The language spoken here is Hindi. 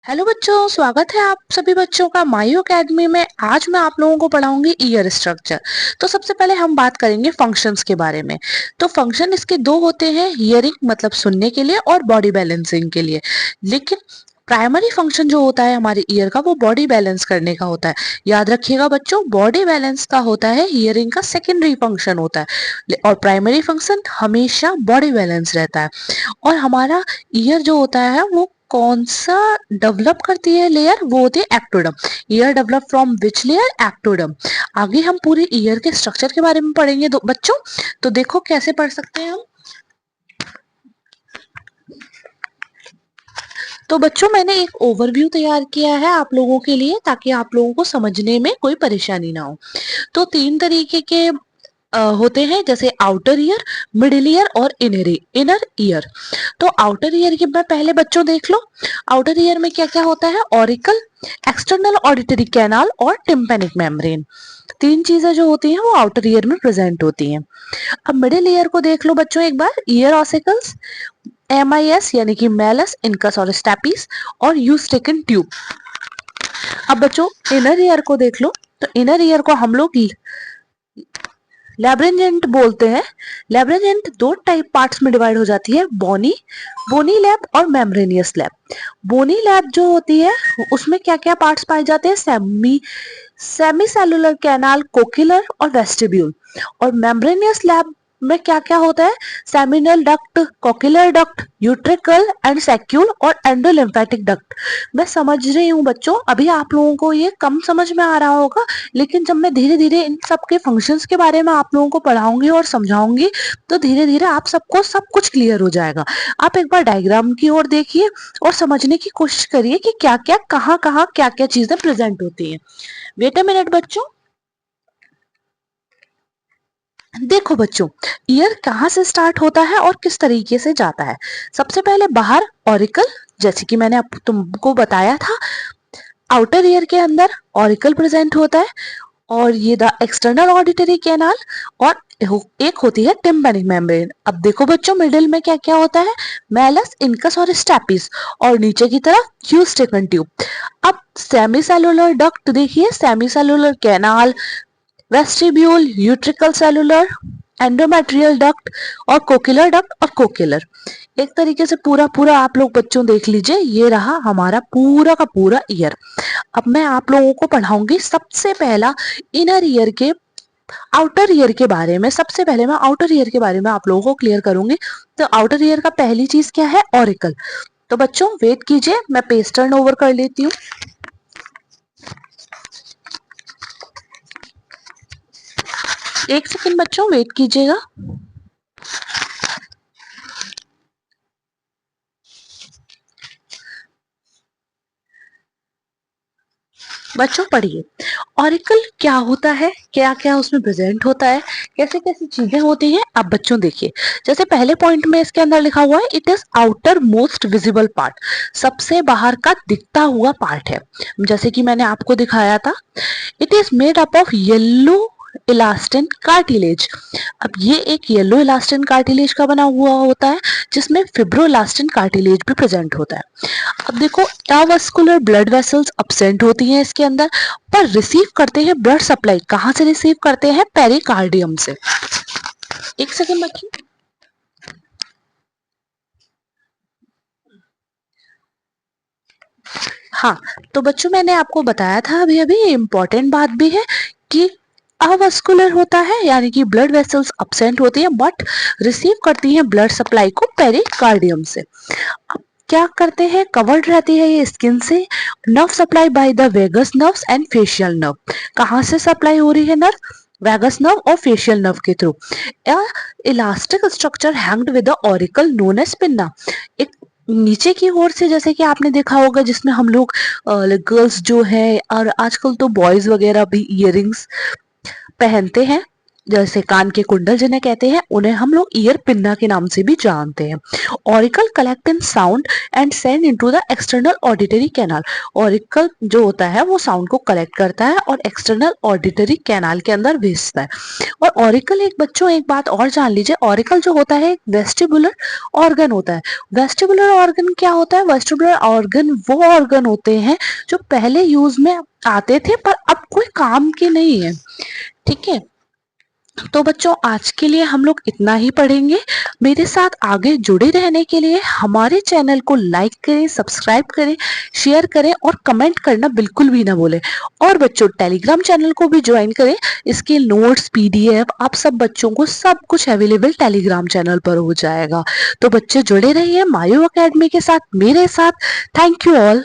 हेलो बच्चों, स्वागत है आप सभी बच्चों का मायू अकेडमी में। आज मैं आप लोगों को पढ़ाऊंगी ईयर स्ट्रक्चर। तो सबसे पहले हम बात करेंगे फंक्शंस के बारे में। तो फंक्शन इसके दो होते हैं, हियरिंग मतलब सुनने के लिए और बॉडी बैलेंसिंग के लिए। लेकिन प्राइमरी फंक्शन जो होता है हमारे ईयर का, वो बॉडी बैलेंस करने का होता है। याद रखिएगा बच्चों, बॉडी बैलेंस का होता है, हियरिंग का सेकेंडरी फंक्शन होता है और प्राइमरी फंक्शन हमेशा बॉडी बैलेंस रहता है। और हमारा ईयर जो होता है वो कौन सा डेवलप करती है लेयर, वो होती है ectoderm. Year develop from which layer? Ectoderm. आगे हम पूरी ईयर के स्ट्रक्चर के बारे में पढ़ेंगे बच्चों। तो देखो कैसे पढ़ सकते हैं हम। तो बच्चों, मैंने एक ओवरव्यू तैयार किया है आप लोगों के लिए, ताकि आप लोगों को समझने में कोई परेशानी ना हो। तो तीन तरीके के होते हैं, जैसे आउटर ईयर, मिडिल ईयर और इनर ईयर। तो आउटर ईयर के मैं पहले बच्चों देख लो। आउटर ईयर में क्या क्या होता है? ऑरिकल, एक्सटर्नल ऑडिटरी कैनाल और टिम्पेनिक मेम्ब्रेन। तीन चीजें जो होती हैं वो आउटर ईयर में प्रेजेंट होती हैं। अब मिडिल ईयर को देख लो बच्चों एक बार। ईयर ऑसिकल्स, MIS यानी कि मेलस, इनकस और स्टेपिस और यूस्टिकन ट्यूब। अब बच्चों इनर ईयर को देख लो। तो इनर ईयर को हम लोग लैब्रिंजेंट बोलते हैं। लैब्रिंजेंट दो टाइप पार्ट्स में डिवाइड हो जाती है, बोनी बोनी लैब और मेम्ब्रेनियस लैब। बोनी लैब जो होती है उसमें क्या क्या पार्ट्स पाए जाते हैं? सेमी सेलुलर कैनाल, कोकिलर और वेस्टिब्यूल। और मेम्ब्रेनियस लैब में क्या क्या होता है? Seminal duct, cochlear duct, utricle and saccule और एंडोलिम्फेटिक डक्ट। मैं समझ रही हूँ बच्चों, अभी आप लोगों को ये कम समझ में आ रहा होगा, लेकिन जब मैं धीरे धीरे इन सब के फंक्शंस के बारे में आप लोगों को पढ़ाऊंगी और समझाऊंगी, तो धीरे धीरे आप सबको सब कुछ क्लियर हो जाएगा। आप एक बार डायग्राम की ओर देखिए और समझने की कोशिश करिए कि क्या क्या कहाँ कहाँ क्या क्या चीजें प्रेजेंट होती हैं। वेट अ मिनट बच्चों। देखो बच्चों, ईयर कहाँ से स्टार्ट होता है और किस तरीके से जाता है। सबसे पहले बाहर ऑरिकल, जैसे कि मैंने अब तुमको बताया था। आउटर ईयर के अंदर ऑरिकल प्रेजेंट होता है और ये द एक्सटर्नल ऑडिटरी कैनाल, और एक होती है टिम्पैनिक मेम्ब्रेन। अब देखो बच्चों, मिडिल में क्या क्या होता है? मेलस, इनकस और स्टेपिस, और नीचे की तरफ यूस्टिकन ट्यूब। अब सेमी सेलुलर डक्ट देखिए, semi cellular canal, vestibule, utricle cellular, endometrial duct और कोकिलर डक्ट और कोकिलर। एक तरीके से पूरा पूरा आप लोग बच्चों देख लीजिए, ये रहा हमारा पूरा का पूरा ईयर। अब मैं आप लोगों को पढ़ाऊंगी सबसे पहला इनर ईयर के, आउटर ईयर के बारे में। सबसे पहले मैं आउटर ईयर के बारे में आप लोगों को क्लियर करूंगी। तो आउटर ईयर का पहली चीज क्या है? ऑरिकल। तो बच्चों वेट कीजिए, मैं पेज टर्न ओवर कर लेती हूँ। एक सेकंड बच्चों वेट कीजिएगा। बच्चों पढ़िए, ऑरिकल क्या होता है, क्या क्या उसमें प्रेजेंट होता है, कैसे कैसे चीजें होती हैं। अब बच्चों देखिए, जैसे पहले पॉइंट में इसके अंदर लिखा हुआ है, it is outer most visible part. सबसे बाहर का दिखता हुआ पार्ट है। जैसे कि मैंने आपको दिखाया था, it is made up of yellow elastin cartilage. अब ये एक येलो इलास्टिन कार्टिलेज का बना हुआ होता है, जिसमें फिब्रोइलास्टिन कार्टिलेज भी प्रेजेंट होता है। अब देखो, अवास्कुलर ब्लड वेसल्स अब्सेंट होती हैं इसके अंदर, पर रिसीव करते हैं ब्लड सप्लाई। कहाँ से रिसीव करते हैं? पेरिकार्डियम से। एक सेकंड बच्चों। हाँ, तो बच्चों मैंने आपको बताया था अभी अभी, इंपॉर्टेंट बात भी है कि अवास्कुलर होता है, यानी कि ब्लड वेसल्स अब्सेंट होती है, बट रिसीव करती हैं ब्लड सप्लाई को पेरिकार्डियम से। अब क्या करते हैं? कवर्ड रहती है ये स्किन से। Nerve supply by the vagus nerves and facial nerve. कहाँ से सप्लाई हो रही है नर्व? वैगस नर्व और फेशियल नर्व के through. Elastic structure hanged with the auricle known as pinna. एक नीचे की ओर से, जैसे कि आपने देखा होगा, जिसमें हम लोग गर्ल्स जो है और आजकल तो बॉयज वगैरह भी इयररिंग्स पहनते हैं, जैसे कान के कुंडल जिन्हें कहते हैं, उन्हें हम लोग ईयर पिन्ना के नाम से भी जानते हैं। Auricle collect in sound and send into the external auditory canal. Auricle जो होता है वो साउंड को कलेक्ट करता है और एक्सटर्नल ऑडिटरी कैनाल के अंदर भेजता है। और ऑरिकल एक बच्चों एक बात और जान लीजिए, ऑरिकल जो होता है एक वेस्टिबुलर ऑर्गन होता है। वेस्टिबुलर ऑर्गन क्या होता है? वेस्टिबुलर ऑर्गन वो ऑर्गन होते हैं जो पहले यूज में आते थे पर अब कोई काम के नहीं है। ठीक है, तो बच्चों आज के लिए हम लोग इतना ही पढ़ेंगे। मेरे साथ आगे जुड़े रहने के लिए हमारे चैनल को लाइक करें, सब्सक्राइब करें, शेयर करें और कमेंट करना बिल्कुल भी ना भूलें। और बच्चों टेलीग्राम चैनल को भी ज्वाइन करें, इसके नोट्स, पीडीएफ आप सब बच्चों को सब कुछ अवेलेबल टेलीग्राम चैनल पर हो जाएगा। तो बच्चे जुड़े रहिए मायू अकेडमी के साथ, मेरे साथ। Thank you all.